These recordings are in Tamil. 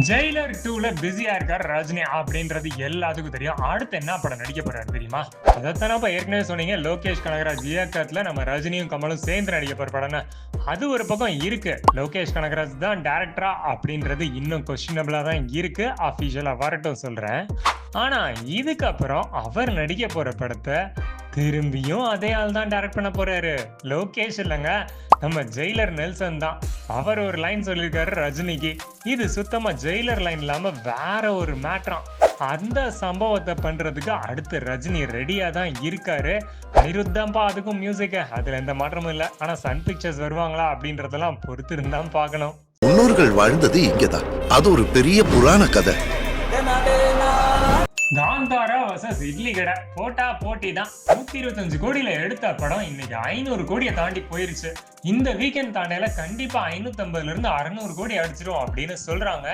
ஜெயிலர் 2ல பிஸியா இருக்கார் ரஜினி அப்படின்றது எல்லாத்துக்கும் தெரியும். அடுத்து என்ன படம் நடிக்க போறாரு தெரியுமா? அதைத்தானப்ப ஏற்கனவே சொன்னீங்க, லோகேஷ் கனகராஜ் இயக்கத்துல நம்ம ரஜினியும் கமலும் சேர்ந்து நடிக்க போற படம்னு. அது ஒரு பக்கம் இருக்கு. லோகேஷ் கனகராஜ் தான் டைரக்டரா அப்படின்றது இன்னும் கொஸ்டினபிளா தான் இருக்கு. அபிஷியலா வரட்டும் சொல்றேன். ஆனா இதுக்கப்புறம் அவர் நடிக்க போற படத்தை திரும்பியும் அதே ஆள் தான் டைரக்ட் பண்ண போறாரு. லோகேஷ் இல்லைங்க, நம்ம ஜெயிலர் நெல்சன் தான். அவர் ஒரு லைன் சொல்லியிருக்காரு ரஜினிக்கு. இது சுத்தமா ஜெயிலர் லைன் இல்லாம வேற ஒரு மேட்ராம். அந்த சம்பவத்தை பண்றதுக்கு அடுத்து ரஜினி ரெடியா தான் இருக்காரு. அனிருத் தான்ப்பா அதுக்கும் மியூசிக், அதுல எந்த மாற்றமும் இல்லை. ஆனா சன் பிக்சர்ஸ் வருவாங்களா அப்படின்றதெல்லாம் பொறுத்து இருந்தான் பார்க்கணும். முன்னோர்கள் வாழ்ந்தது இங்கதான். அது ஒரு பெரிய புராண கதை. காந்தாரா வர்சஸ் இட்லி கடை போட்டா போட்டி தான். 125 கோடியில எடுத்த படம் இன்னைக்கு 500 கோடியை தாண்டி போயிருச்சு. இந்த வீக்கெண்ட் தாண்டையில கண்டிப்பா 550ல இருந்து 600 கோடி அடிச்சிடும் அப்படின்னு சொல்றாங்க.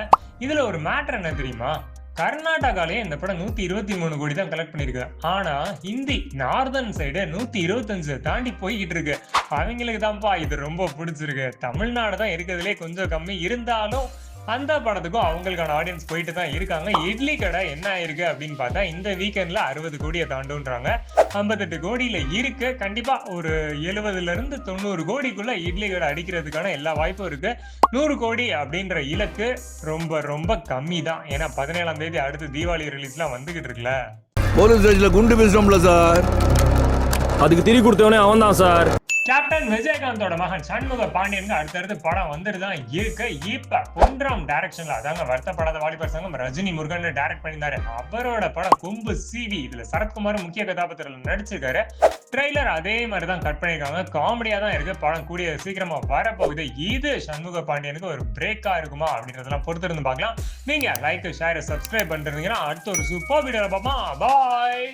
இதுல ஒரு மேட்டர் என்ன தெரியுமா? கர்நாடகாலே இந்த படம் 123 கோடி தான் கலெக்ட் பண்ணிருக்கு. ஆனா ஹிந்தி நார்தன் சைடு 125 தாண்டி போய்கிட்டு இருக்கு. அவங்களுக்கு தான்ப்பா இது ரொம்ப பிடிச்சிருக்கு. தமிழ்நாடு தான் இருக்கிறதுலே கொஞ்சம் கம்மி இருந்தாலும் அந்த படத்துக்கும் அவங்களுக்கான ஆடியன்ஸ் போயிட்டு தான் இருக்காங்க. இட்லி கடை என்ன ஆயிருக்கு அப்படின்னு பார்த்தா இந்த வீக்கெண்ட்ல 60 கோடியை தாண்டுன்றாங்க. 58 கோடியில இருக்கு. கண்டிப்பா ஒரு 70ல இருந்து 90 கோடிக்குள்ள இட்லி கடை அடிக்கிறதுக்கான எல்லா வாய்ப்பும் இருக்கு. 100 கோடி அப்படின்ற இலக்கு ரொம்ப ரொம்ப கம்மி தான். ஏன்னா 17ஆம் தேதி அடுத்து தீபாவளி ரிலீஸ்லாம் வந்துகிட்டு இருக்குல்ல. போலீஸ் ஸ்டேஷன்ல குண்டு பேசுறோம்ல சார், அதுக்கு திரி கொடுத்தவனே அவன் தான் சார். கேப்டன் விஜயகாந்தோட மகன் சண்முக பாண்டியனுக்கு அடுத்தடுத்து படம் வந்துட்டுதான் இருக்கு. இப்ப பொன்ராம் டைரக்ஷன்ல, அதாங்க வருத்தப்படாத வாலிபர் சங்கம், ரஜினி முருகன் டைரக்ட் பண்ணியிருந்தாரு. அவரோட படம் கொம்பு சிவி, இதுல சரத்குமார் முக்கிய கதாபாத்திரத்தில் நடிச்சிருக்காரு. ட்ரெய்லர் அதே மாதிரிதான் கட் பண்ணிருக்காங்க. காமெடியா தான் இருக்கு. படம் கூடிய சீக்கிரமா வரப்போகுது. இது சண்முக பாண்டியனுக்கு ஒரு பிரேக்கா இருக்குமா அப்படின்றதெல்லாம் பொறுத்து இருந்து பார்க்கலாம். நீங்க லைக் ஷேர் சப்ஸ்கிரைப் பண்ணிருந்தீங்கன்னா அடுத்த ஒரு சூப்பர் வீடியோல பார்ப்போம். பாய்.